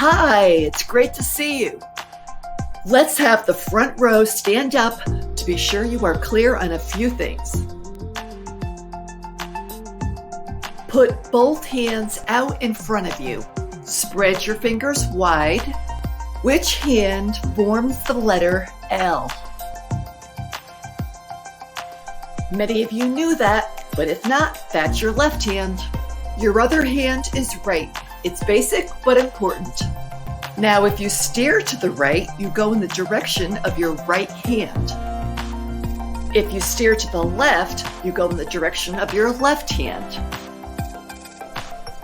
Hi, it's great to see you. Let's have the front row stand up to be sure you are clear on a few things. Put both hands out in front of you. Spread your fingers wide. Which hand forms the letter L? Many of you knew that, but if not, that's your left hand. Your other hand is right. It's basic but important. Now, if you steer to the right, you go in the direction of your right hand. If you steer to the left, you go in the direction of your left hand.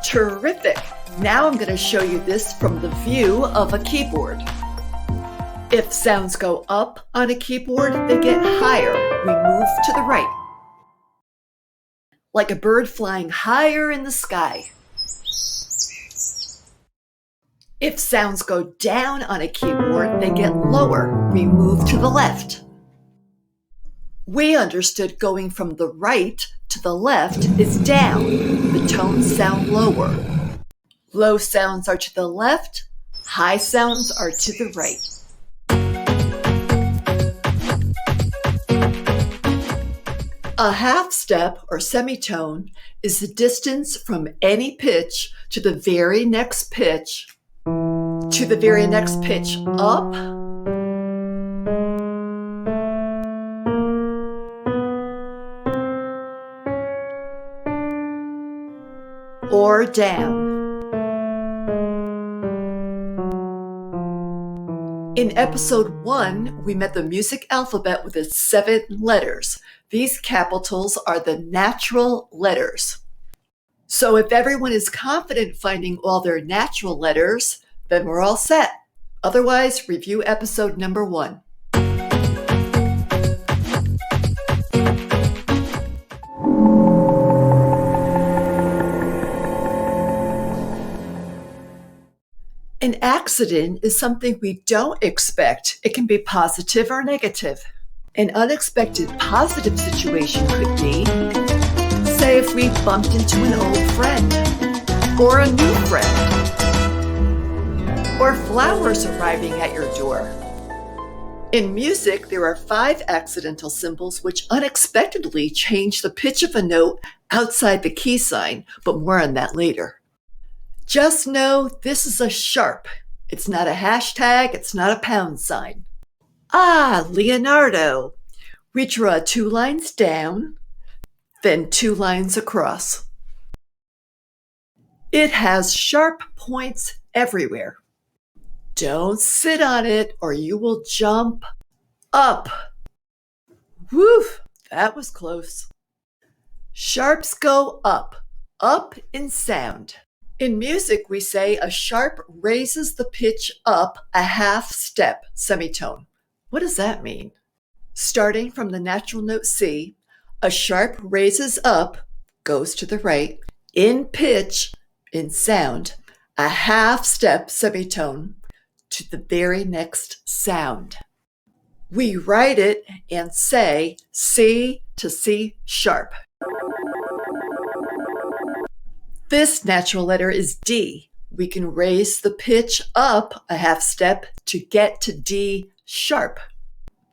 Terrific! Now I'm going to show you this from the view of a keyboard. If sounds go up on a keyboard, they get higher. We move to the right. Like a bird flying higher in the sky. If sounds go down on a keyboard, they get lower. We move to the left. We understood going from the right to the left is down. The tones sound lower. Low sounds are to the left. High sounds are to the right. A half step or semitone is the distance from any pitch to the very next pitch. To the very next pitch up, or down. In episode 1, we met the music alphabet with its 7 letters. These capitals are the natural letters. So if everyone is confident finding all their natural letters, then we're all set. Otherwise, review episode number 1. An accident is something we don't expect. It can be positive or negative. An unexpected positive situation could be, say if we bumped into an old friend, or a new friend, or flowers arriving at your door. In music, there are 5 accidental symbols which unexpectedly change the pitch of a note outside the key sign, but more on that later. Just know this is a sharp. It's not a hashtag, it's not a pound sign. Leonardo. We draw 2 lines down, then 2 lines across. It has sharp points everywhere. Don't sit on it or you will jump up. Whew, that was close. Sharps go up in sound. In music, we say a sharp raises the pitch up a half step, semitone. What does that mean? Starting from the natural note C, a sharp raises up, goes to the right, in pitch, in sound, a half step, semitone, to the very next sound. We write it and say C to C sharp. This natural letter is D. We can raise the pitch up a half step to get to D sharp.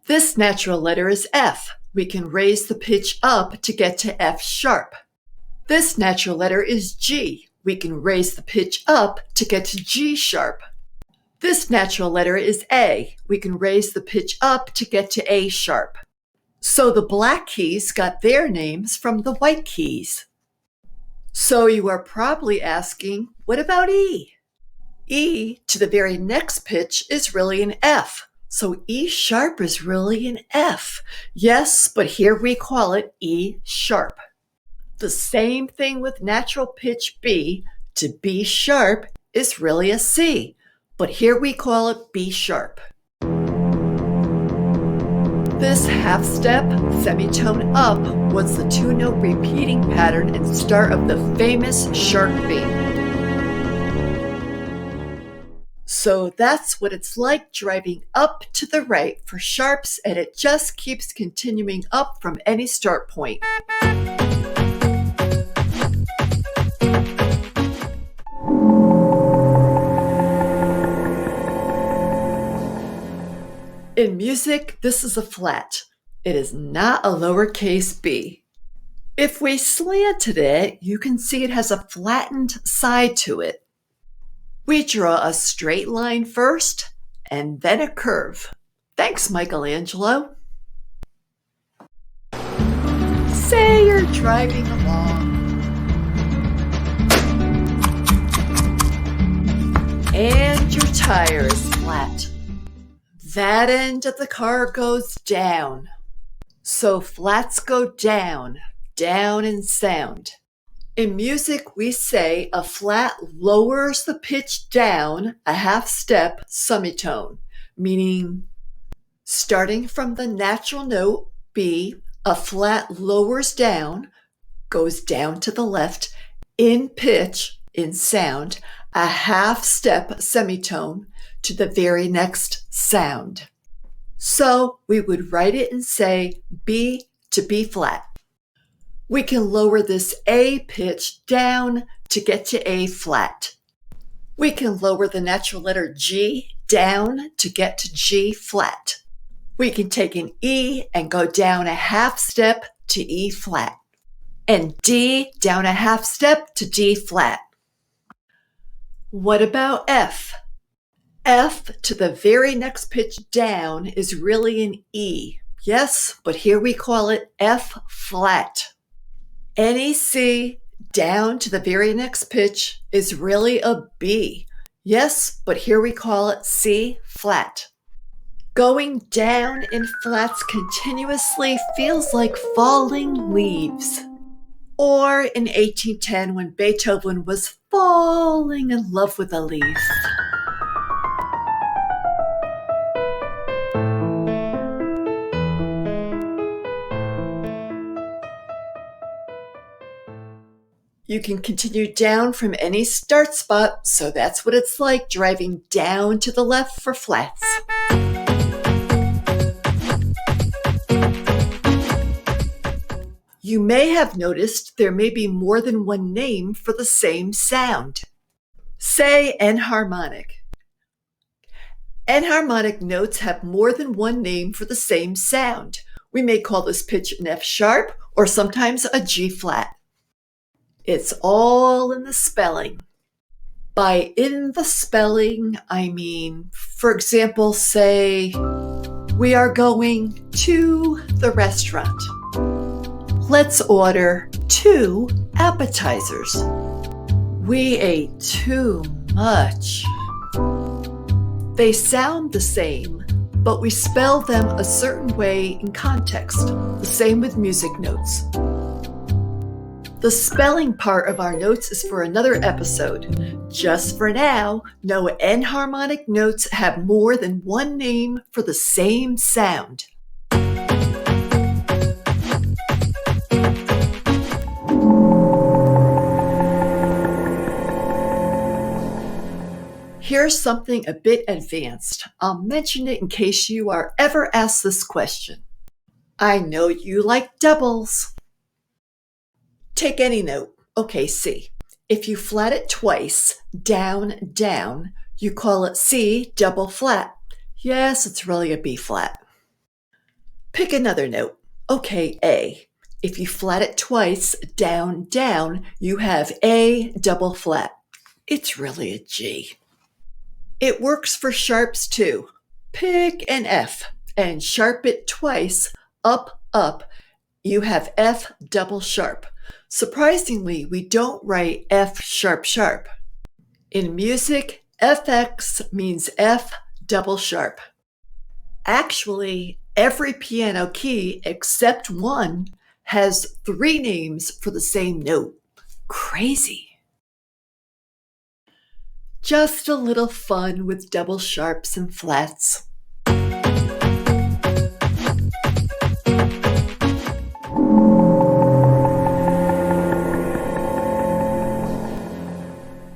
This natural letter is F. We can raise the pitch up to get to F sharp. This natural letter is G. We can raise the pitch up to get to G sharp. This natural letter is A. We can raise the pitch up to get to A sharp. So the black keys got their names from the white keys. So you are probably asking, what about E? E to the very next pitch is really an F. So E sharp is really an F. Yes, but here we call it E sharp. The same thing with natural pitch B to B sharp is really a C, but here we call it B sharp. This half step, semitone up, was the 2-note repeating pattern and start of the famous shark theme. So that's what it's like driving up to the right for sharps, and it just keeps continuing up from any start point. In music, this is a flat. It is not a lowercase b. If we slanted it, you can see it has a flattened side to it. We draw a straight line first and then a curve. Thanks, Michelangelo. Say you're driving along and your tire is flat. That end of the car goes down. So flats go down, down in sound. In music, we say a flat lowers the pitch down a half step semitone, meaning starting from the natural note B, a flat lowers down, goes down to the left in pitch, in sound, a half step semitone to the very next sound. So we would write it and say B to B flat. We can lower this A pitch down to get to A flat. We can lower the natural letter G down to get to G flat. We can take an E and go down a half step to E flat. And D down a half step to D flat. What about F? F to the very next pitch down is really an E. Yes, but here we call it F flat. Any C down to the very next pitch is really a B. Yes, but here we call it C flat. Going down in flats continuously feels like falling leaves. Or in 1810 when Beethoven was falling in love with a leaf. You can continue down from any start spot, so that's what it's like driving down to the left for flats. You may have noticed there may be more than one name for the same sound. Say enharmonic. Enharmonic notes have more than one name for the same sound. We may call this pitch an F sharp or sometimes a G flat. It's all in the spelling. By in the spelling, I mean, for example, say, we are going to the restaurant. Let's order 2 appetizers. We ate too much. They sound the same, but we spell them a certain way in context. The same with music notes. The spelling part of our notes is for another episode. Just for now, no enharmonic notes have more than one name for the same sound. Here's something a bit advanced. I'll mention it in case you are ever asked this question. I know you like doubles. Take any note. Okay, C. If you flat it twice, down, down, you call it C double flat. Yes, it's really a B flat. Pick another note. Okay, A. If you flat it twice, down, down, you have A double flat. It's really a G. It works for sharps too. Pick an F and sharp it twice, up, up. You have F double sharp. Surprisingly, we don't write F sharp sharp. In music, FX means F double sharp. Actually, every piano key except one has 3 names for the same note. Crazy. Just a little fun with double sharps and flats.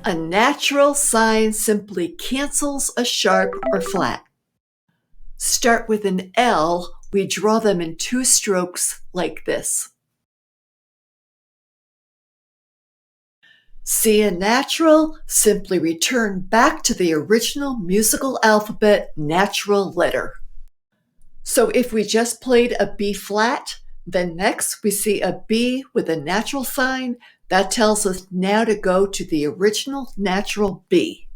A natural sign simply cancels a sharp or flat. Start with an L, we draw them in 2 strokes like this. See a natural, simply return back to the original musical alphabet natural letter. So if we just played a B flat, then next we see a B with a natural sign, that tells us now to go to the original natural B.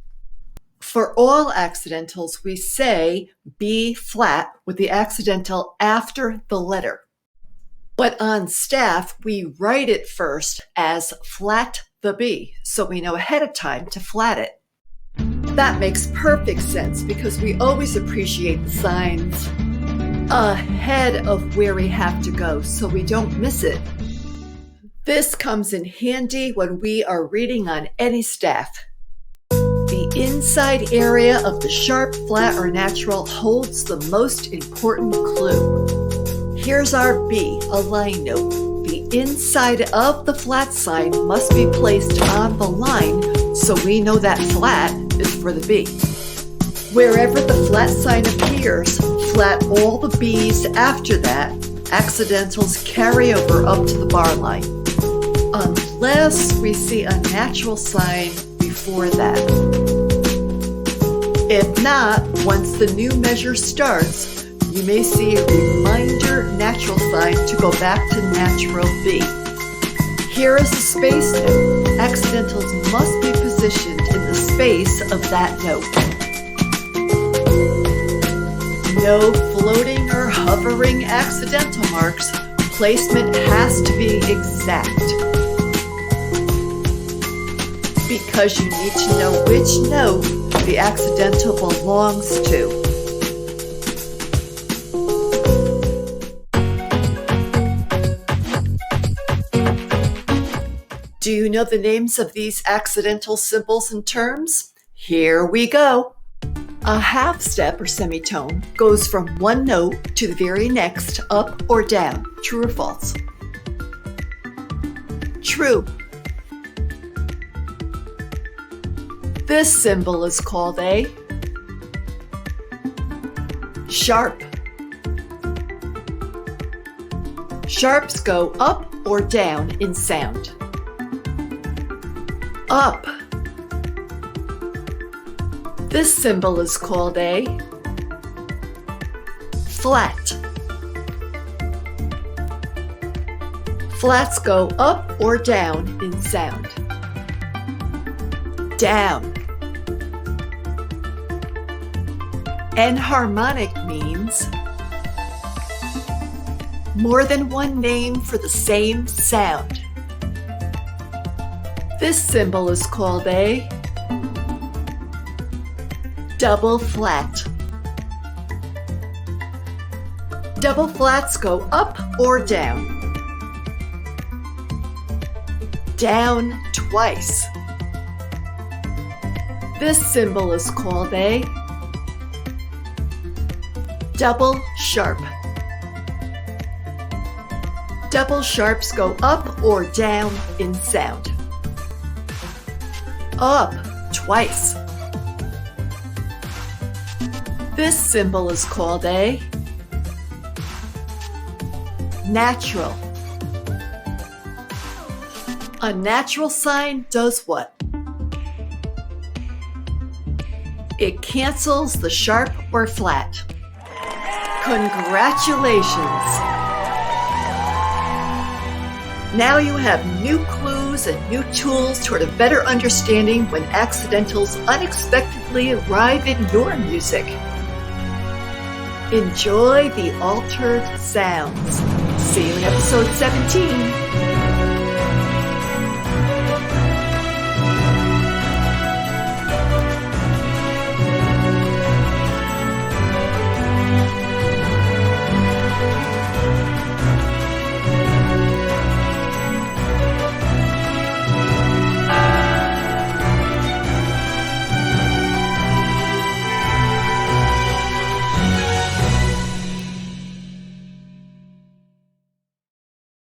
For all accidentals, we say B flat with the accidental after the letter. But on staff, we write it first as flat the B, so we know ahead of time to flat it. That makes perfect sense because we always appreciate the signs ahead of where we have to go so we don't miss it. This comes in handy when we are reading on any staff. The inside area of the sharp, flat, or natural holds the most important clue. Here's our B, a line note. The inside of the flat sign must be placed on the line so we know that flat is for the B. Wherever the flat sign appears, flat all the B's after that. Accidentals carry over up to the bar line, unless we see a natural sign before that. If not, once the new measure starts, you may see a reminder natural sign to go back to natural B. Here is a space note. Accidentals must be positioned in the space of that note. No floating or hovering accidental marks. Placement has to be exact. Because you need to know which note the accidental belongs to. Do you know the names of these accidental symbols and terms? Here we go. A half step or semitone goes from one note to the very next, up or down. True or false? True. This symbol is called a sharp. Sharps go up or down in sound. Up. This symbol is called a flat. Flats go up or down in sound. Down. Enharmonic means more than one name for the same sound. This symbol is called a double flat. Double flats go up or down. Down twice. This symbol is called a double sharp. Double sharps go up or down in sound. Up twice. This symbol is called a natural. A natural sign does what? It cancels the sharp or flat. Congratulations! Now you have new clues and new tools toward a better understanding when accidentals unexpectedly arrive in your music. Enjoy the altered sounds. See you in episode 17.